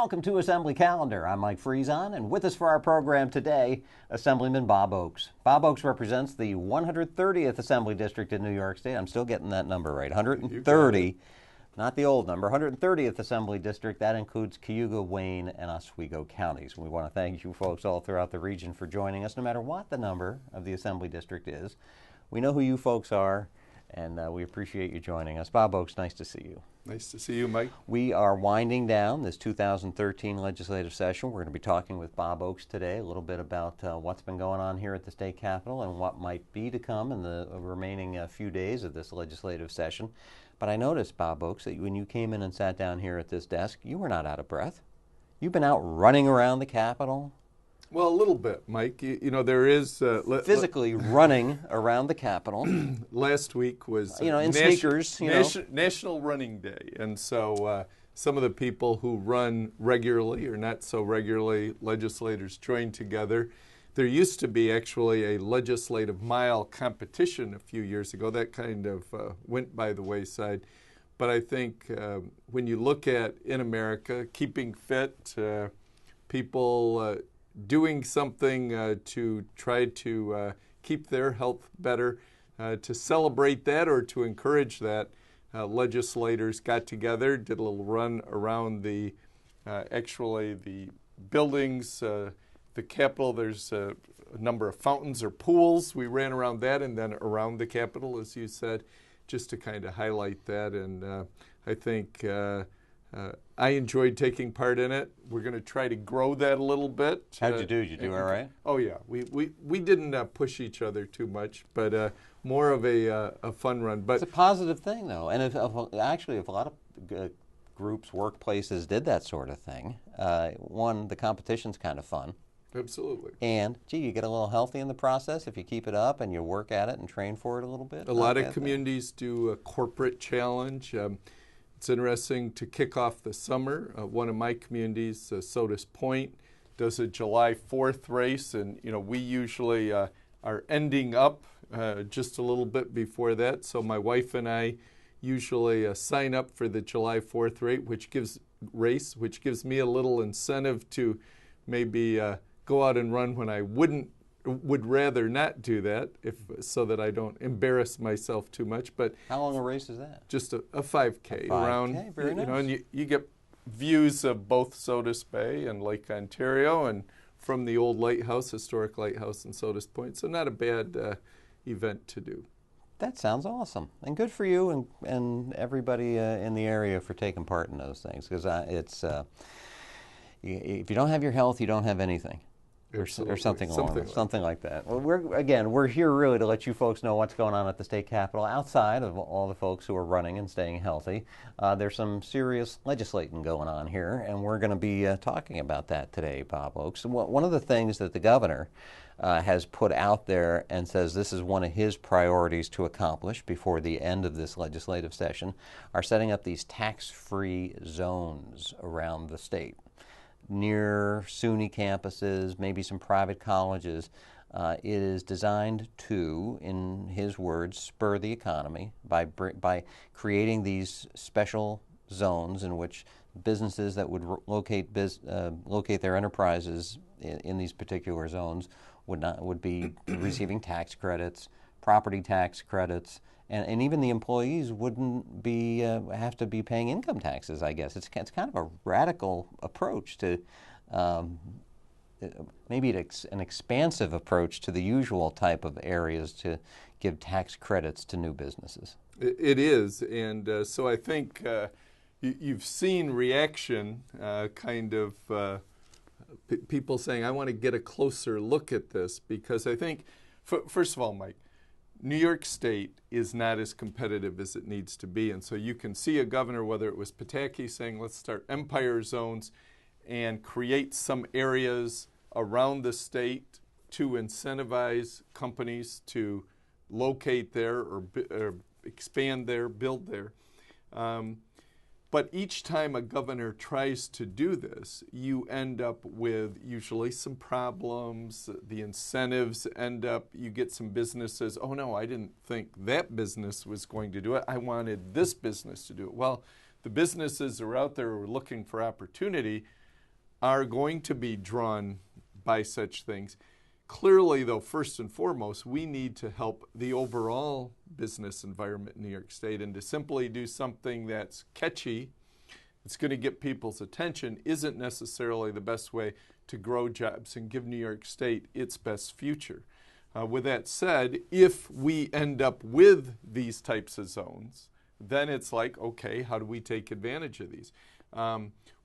Welcome to Assembly Calendar. I'm Mike Friesen, and with us for our program today, Assemblyman Bob Oaks. Bob Oaks represents the 130th Assembly District in New York State. I'm still getting that number right. 130, not the old number. 130th Assembly District. That includes Cayuga, Wayne, and Oswego counties. We want to thank you folks all throughout the region for joining us, no matter what the number of the Assembly District is. We know who you folks are, and we appreciate you joining us. Bob Oaks, nice to see you. Nice to see you, Mike. We are winding down this 2013 legislative session. We're going to be talking with Bob Oaks today a little bit about what's been going on here at the state capitol and what might be to come in the remaining few days of this legislative session. But I noticed, Bob Oaks, that when you came in and sat down here at this desk, you were not out of breath. You've been out running around the capitol. Well, a little bit, Mike. You know, there is... physically running around the capitol. Last week was... in sneakers. National Running Day. And so some of the people who run regularly or not so regularly, legislators joined together. There used to be actually a legislative mile competition a few years ago. That kind of went by the wayside. But I think when you look at, in America, keeping fit, people... doing something to try to keep their health better, to celebrate that or to encourage that, legislators got together, did a little run around the buildings, the Capitol. There's a number of fountains or pools. We ran around that and then around the Capitol, as you said, just to kind of highlight that. And I think I enjoyed taking part in it. We're going to try to grow that a little bit. How'd you do? Did you do all right? Oh, yeah. We didn't push each other too much, but more of a fun run. But it's a positive thing, though. And if a lot of groups, workplaces did that sort of thing, one, the competition's kind of fun. Absolutely. And, gee, you get a little healthy in the process if you keep it up and you work at it and train for it a little bit. A lot of communities do a corporate challenge. It's interesting to kick off the summer. One of my communities, Sodas Point, does a July 4th race, and we usually are ending up just a little bit before that. So my wife and I usually sign up for the July 4th race, which gives me a little incentive to maybe go out and run when I would rather not do that, so that I don't embarrass myself too much. But how long a race is that? Just a 5K. Around. Very nice. And you get views of both Sodas Bay and Lake Ontario, and from the old historic lighthouse in Sodas Point. So not a bad event to do. That sounds awesome, and good for you and everybody in the area for taking part in those things. Because if you don't have your health, you don't have anything. Or something like that. Well, we're here really to let you folks know what's going on at the state capitol outside of all the folks who are running and staying healthy. There's some serious legislating going on here, and we're going to be talking about that today, Bob Oaks. One of the things that the governor has put out there and says this is one of his priorities to accomplish before the end of this legislative session are setting up these tax-free zones around the state. Near SUNY campuses, maybe some private colleges. It is designed to, in his words, spur the economy by creating these special zones in which businesses that would locate their enterprises in these particular zones would be receiving tax credits, property tax credits, and even the employees wouldn't be have to be paying income taxes, I guess. It's kind of a radical approach to, maybe an expansive approach to the usual type of areas to give tax credits to new businesses. It is, and so I think you've seen reaction, people saying, I want to get a closer look at this, because I think, first of all, Mike, New York State is not as competitive as it needs to be, and so you can see a governor, whether it was Pataki, saying let's start empire zones and create some areas around the state to incentivize companies to locate there or expand there, build there. But each time a governor tries to do this, you end up with usually some problems. The incentives end up, you get some businesses, oh no, I didn't think that business was going to do it. I wanted this business to do it. Well, the businesses are out there looking for opportunity, are going to be drawn by such things. Clearly, though, first and foremost, we need to help the overall business environment in New York State, and to simply do something that's catchy, it's going to get people's attention, isn't necessarily the best way to grow jobs and give New York State its best future. With that said, if we end up with these types of zones, then it's like, okay, how do we take advantage of these?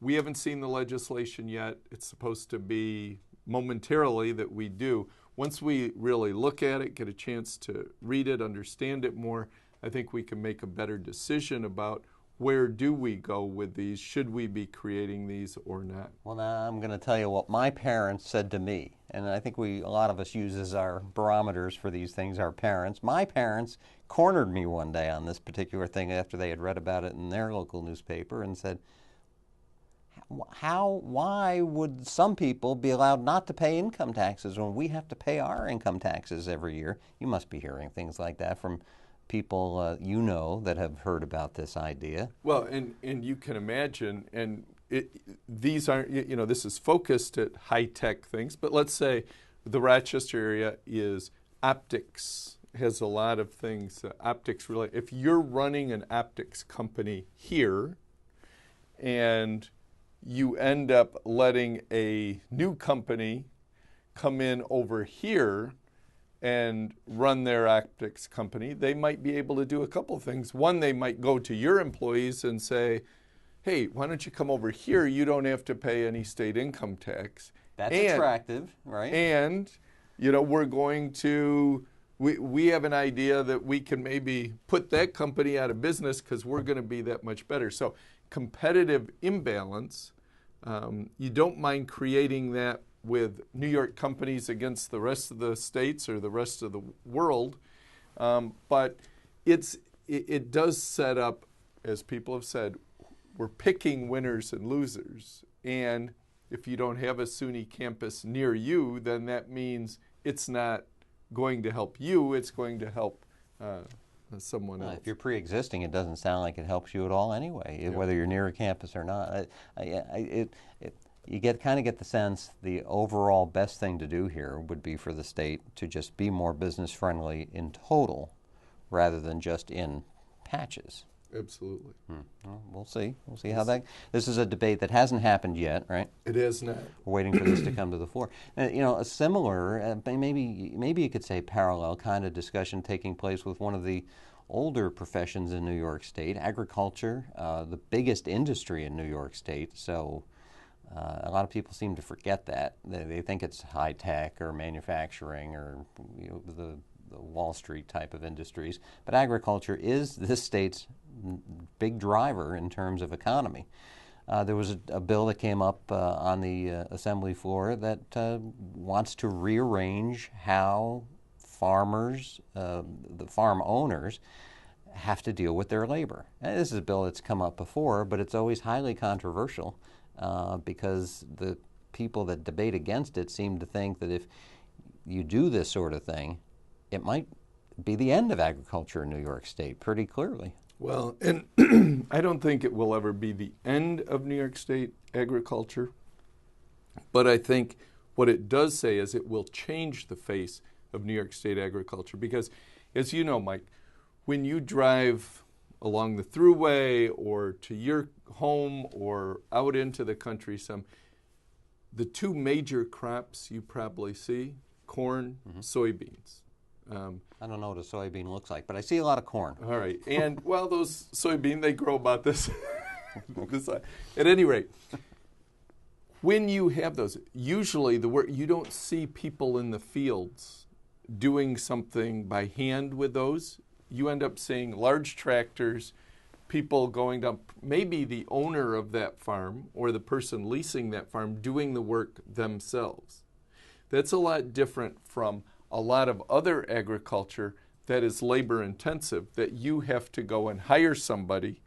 We haven't seen the legislation yet. It's supposed to be momentarily that we do. Once we really look at it, get a chance to read it, understand it more, I think we can make a better decision about where do we go with these? Should we be creating these or not? Well, now I'm going to tell you what my parents said to me, and I think a lot of us use as our barometers for these things, our parents. My parents cornered me one day on this particular thing after they had read about it in their local newspaper and said, why would some people be allowed not to pay income taxes when we have to pay our income taxes every year? You must be hearing things like that from people you know that have heard about this idea. Well, and you can imagine, and these aren't, this is focused at high-tech things, but let's say the Rochester area is optics, has a lot of things, optics related. If you're running an optics company here and you end up letting a new company come in over here and run their optics company, they might be able to do a couple of things. One, they might go to your employees and say, hey, why don't you come over here? You don't have to pay any state income tax. That's attractive, right? And, we're going to, we have an idea that we can maybe put that company out of business because we're going to be that much better. So competitive imbalance, you don't mind creating that with New York companies against the rest of the states or the rest of the world. But it does set up, as people have said, we're picking winners and losers. And if you don't have a SUNY campus near you, then that means it's not going to help you, it's going to help someone else. If you're pre-existing, it doesn't sound like it helps you at all anyway, whether you're near a campus or not. You kind of get the sense the overall best thing to do here would be for the state to just be more business friendly in total rather than just in patches. Absolutely. Well, we'll see. We'll see how that. This is a debate that hasn't happened yet, right? It has not. We're waiting for this to come to the fore. A similar, maybe you could say parallel kind of discussion taking place with one of the older professions in New York State, agriculture, the biggest industry in New York State. So a lot of people seem to forget that. They think it's high tech or manufacturing or the Wall Street type of industries. But agriculture is this state's big driver in terms of economy. There was a bill that came up on the Assembly floor that wants to rearrange how farmers, the farm owners, have to deal with their labor. And this is a bill that's come up before, but it's always highly controversial because the people that debate against it seem to think that if you do this sort of thing, it might be the end of agriculture in New York State pretty clearly. Well, and I don't think it will ever be the end of New York State agriculture, but I think what it does say is it will change the face of New York State agriculture because, as you know, Mike, when you drive along the thruway or to your home or out into the country the two major crops you probably see, corn, soybeans. I don't know what a soybean looks like, but I see a lot of corn. All right. And, well, those soybeans, they grow about this. At any rate, when you have those, usually you don't see people in the fields doing something by hand with those. You end up seeing large tractors, people going down, maybe the owner of that farm or the person leasing that farm doing the work themselves. That's a lot different from a lot of other agriculture that is labor intensive, that you have to go and hire somebody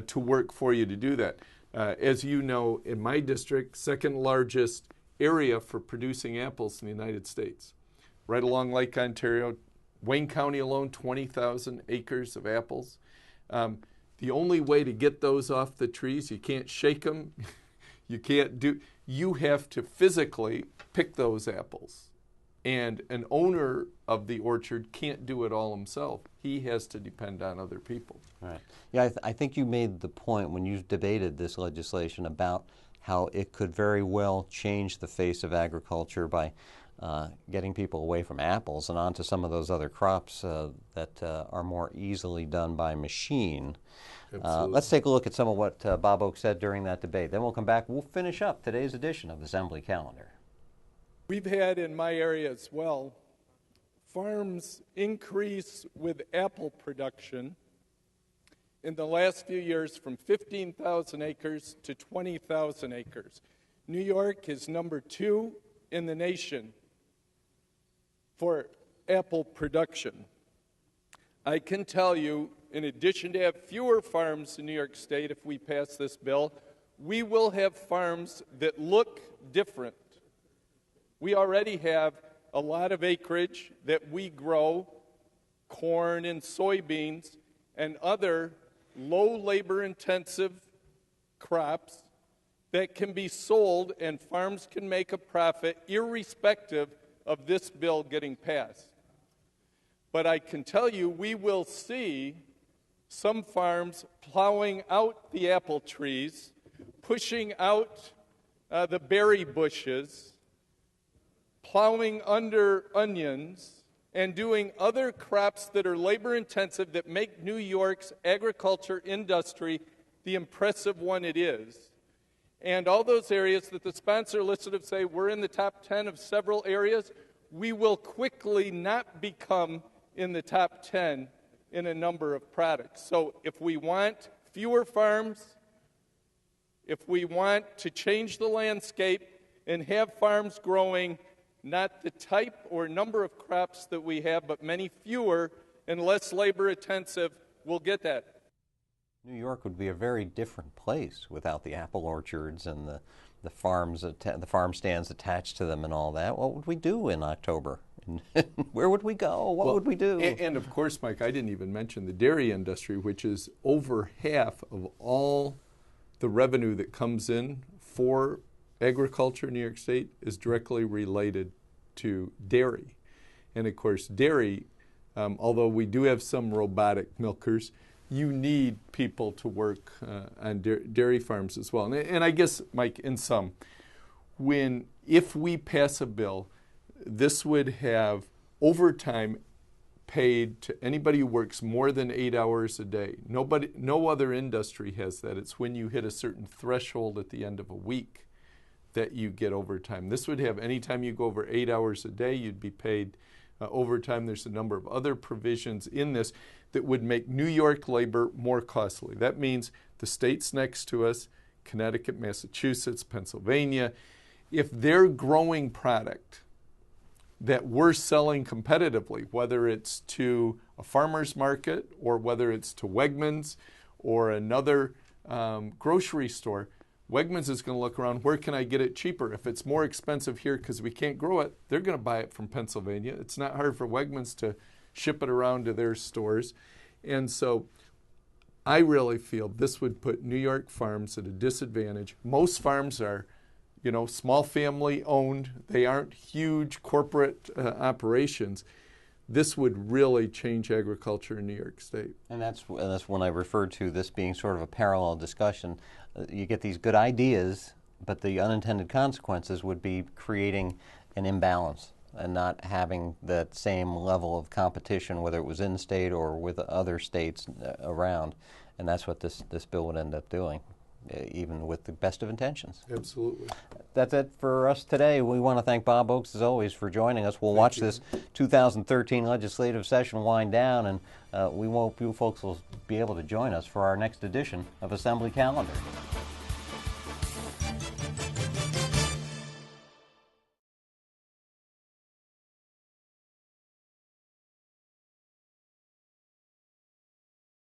to work for you to do that. As you know, in my district, second largest area for producing apples in the United States. Right along Lake Ontario, Wayne County alone, 20,000 acres of apples. The only way to get those off the trees, you can't shake them, You can't do, you have to physically pick those apples. And an owner of the orchard can't do it all himself. He has to depend on other people. Right. Yeah, I think you made the point when you debated this legislation about how it could very well change the face of agriculture by getting people away from apples and onto some of those other crops that are more easily done by machine. Let's take a look at some of what Bob Oaks said during that debate. Then we'll come back. We'll finish up today's edition of Assembly Calendar. We've had in my area as well farms increase with apple production in the last few years from 15,000 acres to 20,000 acres. New York is number 2 in the nation for apple production. I can tell you, in addition to have fewer farms in New York State if we pass this bill, we will have farms that look different. We already have a lot of acreage that we grow, corn and soybeans and other low labor-intensive crops that can be sold and farms can make a profit irrespective of this bill getting passed. But I can tell you we will see some farms plowing out the apple trees, pushing out the berry bushes, plowing under onions, and doing other crops that are labor-intensive that make New York's agriculture industry the impressive one it is. And all those areas that the sponsor listed say we're in the top 10 of several areas, we will quickly not become in the top 10 in a number of products. So if we want fewer farms, if we want to change the landscape and have farms growing not the type or number of crops that we have, but many fewer and less labor-intensive, we'll get that. New York would be a very different place without the apple orchards and the farm stands attached to them and all that. What would we do in October? Where would we go? What would we do? And of course, Mike, I didn't even mention the dairy industry, which is over half of all the revenue that comes in for agriculture in New York State is directly related to dairy. And of course, dairy, although we do have some robotic milkers, you need people to work on dairy farms as well. And I guess, Mike, in sum, if we pass a bill, this would have overtime paid to anybody who works more than 8 hours a day. No other industry has that. It's when you hit a certain threshold at the end of a week that you get overtime. This would have, anytime you go over 8 hours a day, you'd be paid overtime. There's a number of other provisions in this that would make New York labor more costly. That means the states next to us, Connecticut, Massachusetts, Pennsylvania, if they're growing product that we're selling competitively, whether it's to a farmer's market or whether it's to Wegmans or another grocery store, Wegmans is going to look around, where can I get it cheaper? If it's more expensive here because we can't grow it, they're going to buy it from Pennsylvania. It's not hard for Wegmans to ship it around to their stores. And so I really feel this would put New York farms at a disadvantage. Most farms are, small family owned. They aren't huge corporate operations. This would really change agriculture in New York State. And that's when I referred to this being sort of a parallel discussion. You get these good ideas, but the unintended consequences would be creating an imbalance and not having that same level of competition, whether it was in-state or with other states around. And that's what this bill would end up doing, even with the best of intentions. Absolutely. That's it for us today. We want to thank Bob Oaks, as always, for joining us. We'll watch this 2013 legislative session wind down, and we hope you folks will be able to join us for our next edition of Assembly Calendar.